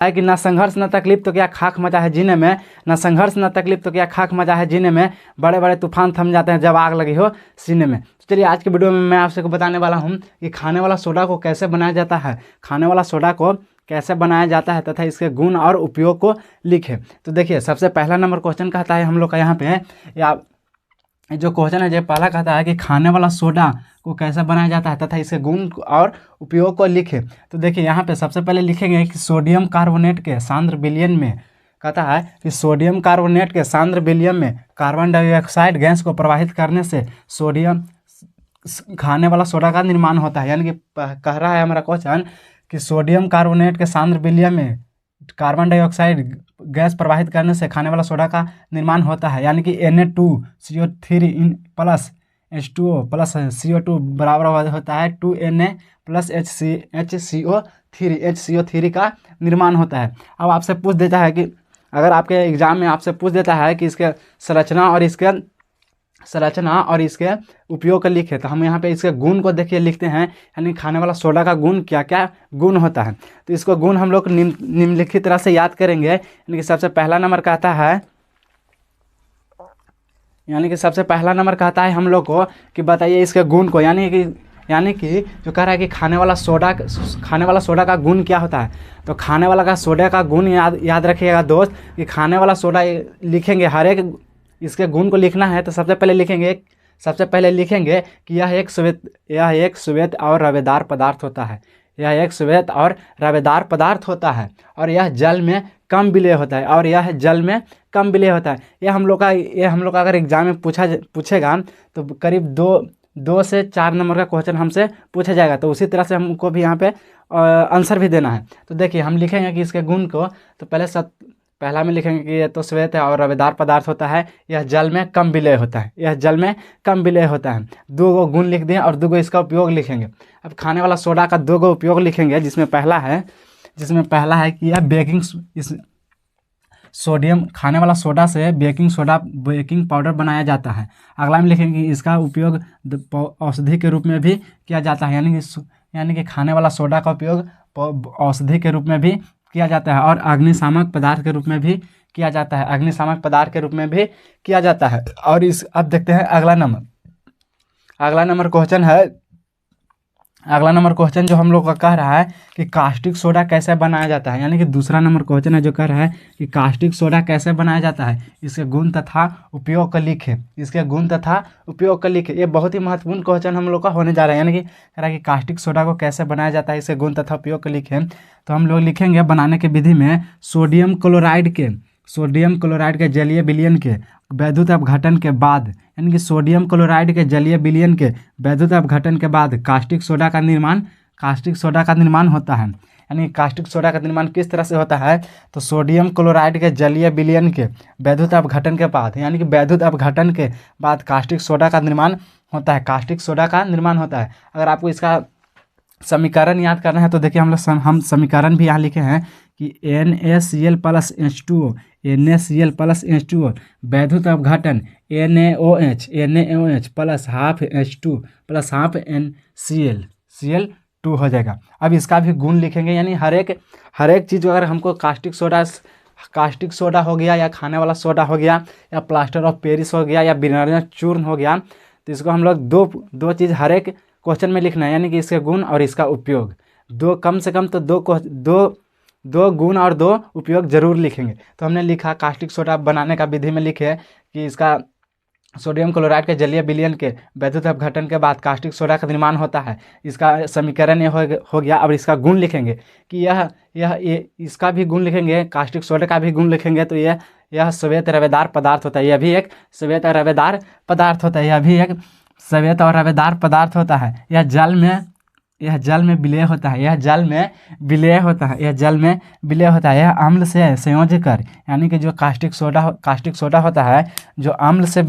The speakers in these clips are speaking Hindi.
है कि ना संघर्ष न तकलीफ तो क्या खाक मचा है जीने में, ना संघर्ष न तकलीफ तो क्या खाक मचा है जीने में, बड़े बड़े तूफान थम जाते हैं जब आग लगी हो सीने में। तो चलिए आज के वीडियो में मैं आपसे बताने वाला हूँ कि खाने वाला सोडा को कैसे बनाया जाता है, खाने वाला सोडा को कैसे बनाया जाता है तथा इसके गुण और उपयोग को लिखे। तो देखिए सबसे पहला नंबर क्वेश्चन कहता है हम लोग का यहाँ पे, या जो क्वेश्चन है जो पहला कहता है कि खाने वाला सोडा को कैसे बनाया जाता है तथा इसके गुण और उपयोग को लिखे। तो देखिए यहाँ पे सबसे पहले लिखेंगे कि सोडियम कार्बोनेट के सांद्र विलयन में, कहता है कि सोडियम कार्बोनेट के सांद्र विलयन में कार्बन डाइऑक्साइड गैस को प्रवाहित करने से सोडियम खाने वाला सोडा का निर्माण होता है। यानी कि कह रहा है हमारा क्वेश्चन कि सोडियम कार्बोनेट के सांद्र विलयन में कार्बन डाइऑक्साइड गैस प्रवाहित करने से खाने वाला सोडा का निर्माण होता है। यानी कि Na2CO3 plus H2O plus CO2 बराबर होता है 2Na प्लस HCO3 का निर्माण होता है। अब आपसे पूछ देता है कि अगर आपके एग्जाम में आपसे पूछ देता है कि इसके संरचना और इसके उपयोग का लिखे, तो हम यहाँ पे इसके गुण को देखिए लिखते हैं। यानी खाने वाला सोडा का गुण क्या क्या गुण होता है, तो इसको गुण हम लोग निम्नलिखित तरह से याद करेंगे। यानी कि सबसे पहला नंबर कहता है हम लोग को कि बताइए इसके गुण को, यानी कि जो कह रहा है कि खाने वाला सोडा का गुण क्या होता है। तो खाने वाला सोडा का गुण याद रखिएगा दोस्त कि खाने वाला सोडा लिखेंगे, हर एक इसके गुण को लिखना है तो सबसे पहले लिखेंगे कि यह एक श्वेत और रवेदार पदार्थ होता है। यह एक श्वेत और रवेदार पदार्थ होता है और यह जल में कम विलेय होता है ये हम लोग का अगर एग्जाम में पूछेगा तो करीब दो से 4 नंबर का क्वेश्चन हमसे पूछा जाएगा। तो उसी तरह से हमको भी यहाँ पे आंसर भी देना है। तो देखिए हम लिखेंगे कि इसके गुण को, तो पहला में लिखेंगे कि यह तो श्वेत है और रवेदार पदार्थ होता है, यह जल में कम विलेय होता है। 2 गुण लिख दिए और 2 इसका उपयोग लिखेंगे। अब खाने वाला सोडा का 2 उपयोग लिखेंगे, जिसमें पहला है कि यह सोडियम खाने वाला सोडा से बेकिंग पाउडर बनाया जाता है। अगला में लिखेंगे कि इसका उपयोग औषधि के रूप में भी किया जाता है। यानी कि खाने वाला सोडा का उपयोग औषधि के रूप में भी किया जाता है और अग्निशामक पदार्थ के रूप में भी किया जाता है। और अब देखते हैं अगला नंबर क्वेश्चन जो हम लोग का कह रहा है कि कास्टिक सोडा कैसे बनाया जाता है। यानी कि दूसरा नंबर क्वेश्चन है जो कह रहा है कि कास्टिक सोडा कैसे बनाया जाता है, इसके गुण तथा उपयोग को लिखे। ये बहुत ही महत्वपूर्ण क्वेश्चन हम लोग का होने जा रहा है। यानी कि कह रहा है कि कास्टिक सोडा को कैसे बनाया जाता है, इसके गुण तथा उपयोग को लिखे। तो हम लोग लिखेंगे बनाने की विधि में सोडियम क्लोराइड के जलीय विलयन के वैद्युत अपघटन के बाद, यानी कि सोडियम क्लोराइड के जलीय विलयन के वैद्युत अपघटन के बाद कास्टिक सोडा का निर्माण होता है। यानी कास्टिक सोडा का निर्माण किस तरह से होता है, तो सोडियम क्लोराइड के जलीय विलयन के वैद्युत अपघटन के बाद, यानी कि वैद्युत अपघटन के बाद कास्टिक सोडा का निर्माण होता है। अगर आपको इसका समीकरण याद करना है तो देखिए हम समीकरण भी यहाँ लिखे हैं कि NaCl प्लस H2O वैद्युत अपघटन NaOH plus half H2 plus half NCl2 हो जाएगा। अब इसका भी गुण लिखेंगे। यानी हर एक चीज़ अगर हमको कास्टिक सोडा हो गया या खाने वाला सोडा हो गया या प्लास्टर ऑफ पेरिस हो गया या विनर्जन चूर्ण हो गया, तो इसको हम लोग दो चीज़ हर एक क्वेश्चन में लिखना है। यानी कि इसके गुण और इसका उपयोग, कम से कम तो दो गुण और 2 उपयोग जरूर लिखेंगे। तो हमने लिखा कास्टिक सोडा बनाने का विधि में लिखे कि इसका सोडियम क्लोराइड के जलीय विलयन के वैद्युत अपघटन के बाद कास्टिक सोडा का निर्माण होता है। इसका समीकरण ये हो गया। अब इसका गुण लिखेंगे कि इसका भी गुण लिखेंगे, कास्टिक सोडा का भी गुण लिखेंगे। तो यह श्वेत रवेदार पदार्थ होता है। यह भी एक श्वेत और रवेदार पदार्थ होता है। यह जल में विलेय होता है। यह अम्ल से संयोज कर, यानी कि जो कास्टिक सोडा होता है, जो अम्ल से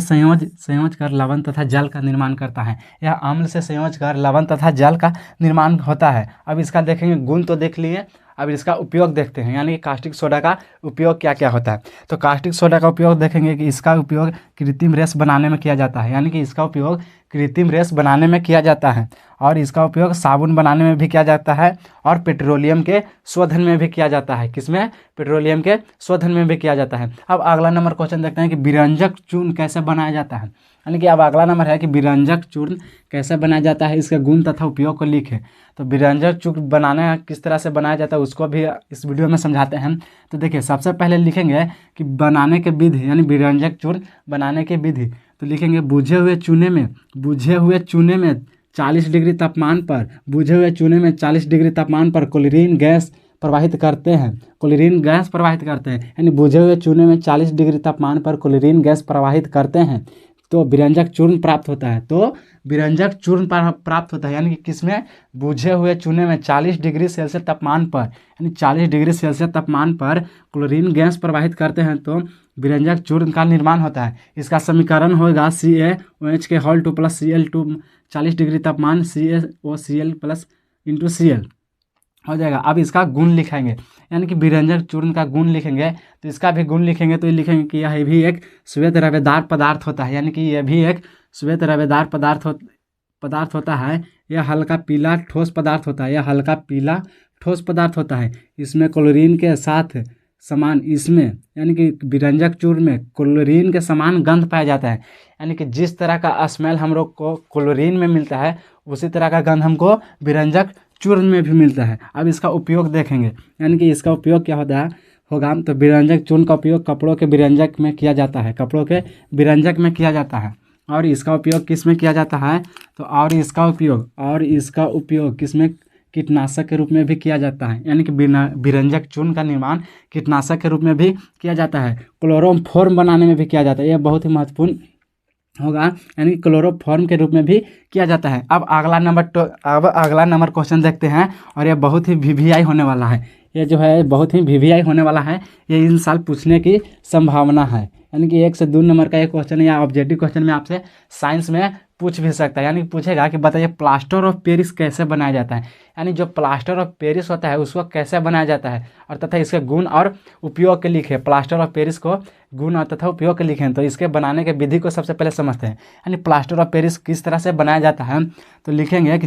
संयोज कर लवण तथा जल का निर्माण करता है। अब इसका देखेंगे गुण तो देख लिए, अब इसका उपयोग देखते हैं। यानी कि कास्टिक सोडा का उपयोग क्या क्या होता है। तो कास्टिक सोडा का उपयोग देखेंगे कि इसका उपयोग कृत्रिम रेस बनाने में किया जाता है। यानी कि इसका उपयोग कृत्रिम रेस बनाने में किया जाता है और इसका उपयोग साबुन बनाने में भी किया जाता है और पेट्रोलियम के शोधन में भी किया जाता है। किसमें? पेट्रोलियम के शोधन में भी किया जाता है। अब अगला नंबर क्वेश्चन देखते हैं कि विरंजक चूर्ण कैसे बनाया जाता है। यानी कि अब अगला नंबर है कि विरंजक चूर्ण कैसे बनाया जाता है, इसके गुण तथा उपयोग को लिखें। तो विरंजक चूर्ण बनाना किस तरह से बनाया जाता है उसको भी इस वीडियो में समझाते हैं। तो देखिए, सबसे पहले लिखेंगे कि बनाने के विधि, यानी विरंजक चूर्ण बनाने की विधि। तो लिखेंगे बुझे हुए चूने में 40 डिग्री तापमान पर, बुझे हुए चूने में 40 डिग्री तापमान पर क्लोरीन गैस प्रवाहित करते हैं। क्लोरीन गैस प्रवाहित करते हैं, यानी बुझे हुए चूने में 40 डिग्री तापमान पर क्लोरीन गैस प्रवाहित करते हैं तो विरंजक चूर्ण प्राप्त होता है। तो विरंजक चूर्ण प्राप्त होता है, यानी कि किसमें? बुझे हुए चूने में 40 डिग्री सेल्सियस तापमान पर, यानी 40 डिग्री सेल्सियस तापमान पर क्लोरीन गैस प्रवाहित करते हैं तो विरंजक चूर्ण का निर्माण होता है। इसका समीकरण होगा CaOH के होल 2 प्लस Cl2, 40 डिग्री तापमान CaOCl प्लस इंटू Cl हो जाएगा। अब इसका गुण लिखेंगे, यानी कि विरंजक चूर्ण का गुण लिखेंगे। तो इसका भी गुण लिखेंगे तो ये लिखेंगे कि यह भी एक श्वेत रवेदार पदार्थ होता है, यानी कि यह भी एक श्वेत रवेदार पदार्थ होता है। यह हल्का पीला ठोस पदार्थ होता है, यह हल्का पीला ठोस पदार्थ होता है। इसमें क्लोरीन के साथ समान, इसमें यानी कि विरंजक चूर्ण में क्लोरीन के समान गंध पाया जाता है। यानी कि जिस तरह का स्मेल हम लोग को क्लोरीन में मिलता है उसी तरह का गंध हमको विरंजक चूर्ण में भी मिलता है। अब इसका उपयोग देखेंगे, यानी कि इसका उपयोग क्या होगा। तो विरंजक चूर्ण का उपयोग कपड़ों के विरंजक में किया जाता है, कपड़ों के विरंजक में किया जाता है। और इसका उपयोग किस में किया जाता है? तो और इसका उपयोग किस में? कीटनाशक के रूप में भी किया जाता है, यानी कि विरंजक चूर्ण का निर्माण कीटनाशक के रूप में भी किया जाता है। क्लोरोफॉर्म बनाने में भी किया जाता है, यह बहुत ही महत्वपूर्ण होगा, यानी क्लोरोफॉर्म के रूप में भी किया जाता है। अब अगला नंबर क्वेश्चन देखते हैं और यह बहुत ही वीवीआई होने वाला है। ये जो है बहुत ही वीवीआई होने वाला है, ये इन साल पूछने की संभावना है। यानी कि 1 से 2 नंबर का एक क्वेश्चन है या ऑब्जेक्टिव क्वेश्चन में आपसे साइंस में पूछ भी सकता है। यानी पूछेगा कि बताइए प्लास्टर ऑफ पेरिस कैसे बनाया जाता है। यानी जो प्लास्टर ऑफ पेरिस होता है उसको कैसे बनाया जाता है और तथा इसके गुण और उपयोग के लिखे। प्लास्टर ऑफ पेरिस को गुण और तथा उपयोग के लिखें। तो इसके बनाने के विधि को सबसे पहले समझते हैं। यानी प्लास्टर ऑफ पेरिस किस तरह से बनाया जाता है, तो लिखेंगे कि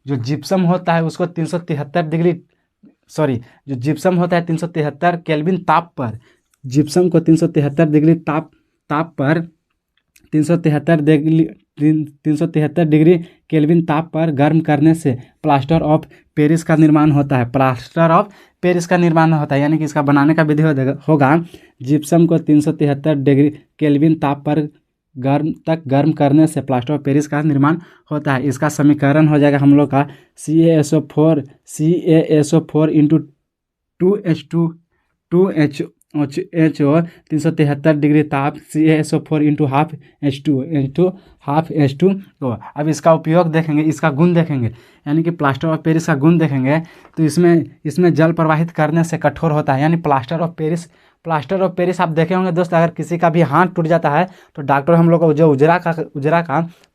जो जिप्सम होता है उसको 373 केल्विन ताप पर, जिप्सम को 373 डिग्री ताप पर 373 डिग्री केल्विन ताप पर गर्म करने से प्लास्टर ऑफ पेरिस का निर्माण होता है। प्लास्टर ऑफ पेरिस का निर्माण होता है, यानी कि इसका बनाने का विधि होगा जिप्सम को 373 डिग्री केल्विन ताप पर गर्म करने से प्लास्टर ऑफ पेरिस का निर्माण होता है। इसका समीकरण हो जाएगा हम लोग का CaSO4 इंटू 2H2 373 डिग्री ताप CaSO4 इंटू हाफ H2। तो अब इसका उपयोग देखेंगे, इसका गुण देखेंगे, यानी कि प्लास्टर ऑफ पेरिस का गुण देखेंगे। तो इसमें जल प्रवाहित करने से कठोर होता है, यानी प्लास्टर ऑफ पेरिस आप देखे होंगे दोस्त, अगर किसी का भी हाथ टूट जाता है तो डॉक्टर हम लोग को जो उजरा का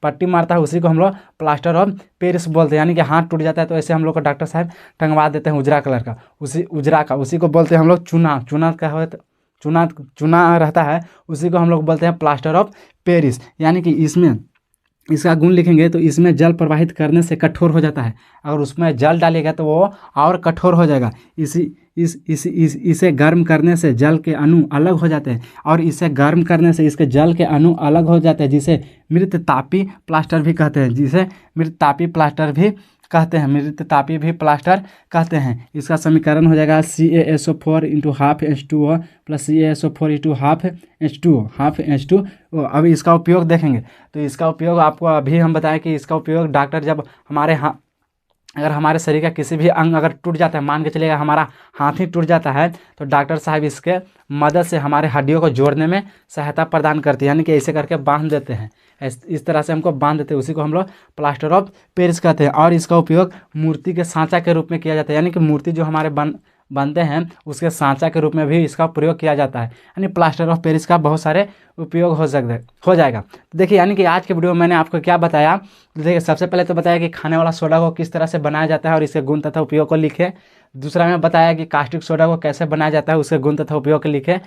पट्टी मारता है उसी को हम लोग प्लास्टर ऑफ पेरिस बोलते हैं। यानी कि हाथ टूट जाता है तो ऐसे हम लोग को डॉक्टर साहब टंगवा देते हैं उजरा कलर का, उसी को बोलते हैं हम लोग चूना रहता है, उसी को हम लोग बोलते हैं प्लास्टर ऑफ पेरिस। यानी कि इसका गुण लिखेंगे तो इसमें जल प्रवाहित करने से कठोर हो जाता है। अगर उसमें जल डालेगा तो वो और कठोर हो जाएगा। इसे गर्म करने से जल के अणु अलग हो जाते हैं और इसे गर्म करने से इसके जल के अणु अलग हो जाते हैं, जिसे मृततापी प्लास्टर भी कहते हैं, इसका समीकरण हो जाएगा CaSO4 into half H2O plus CaSO4 into half H2। अब इसका उपयोग देखेंगे। तो इसका उपयोग आपको अभी हम बताएं कि इसका उपयोग डॉक्टर जब अगर हमारे शरीर का किसी भी अंग अगर टूट जाता है, मान के चलिएगा हमारा हाथ ही टूट जाता है, तो डॉक्टर साहब इसके मदद से हमारे हड्डियों को जोड़ने में सहायता प्रदान करते हैं, यानी कि ऐसे करके बांध देते हैं, इस तरह से हमको बांध देते हैं, उसी को हम लोग प्लास्टर ऑफ पेरिस कहते हैं। और इसका उपयोग मूर्ति के सांचा के रूप में किया जाता है, यानी कि मूर्ति जो हमारे बनते हैं उसके सांचा के रूप में भी इसका प्रयोग किया जाता है। यानी प्लास्टर ऑफ पेरिस का बहुत सारे उपयोग हो जाएगा। तो देखिए, यानी कि आज के वीडियो में मैंने आपको क्या बताया। तो देखिए, सबसे पहले तो बताया कि खाने वाला सोडा को किस तरह से बनाया जाता है और इसके गुण तथा उपयोग को लिखे। दूसरा में बताया कि कास्टिक सोडा को कैसे बनाया जाता है, उसके गुण तथा उपयोग को लिखे।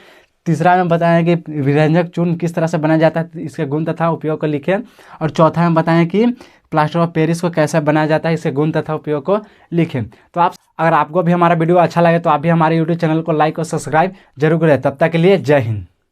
तीसरा में बताएं कि विरंजक चूर्ण किस तरह से बनाया जाता है, इसके गुण तथा उपयोग को लिखें। और चौथा में बताएं कि प्लास्टर ऑफ पेरिस को कैसे बनाया जाता है, इसके गुण तथा उपयोग को लिखें। तो आप, अगर आपको भी हमारा वीडियो अच्छा लगे तो आप भी हमारे यूट्यूब चैनल को लाइक और सब्सक्राइब जरूर करें। तब तक के लिए जय हिंद।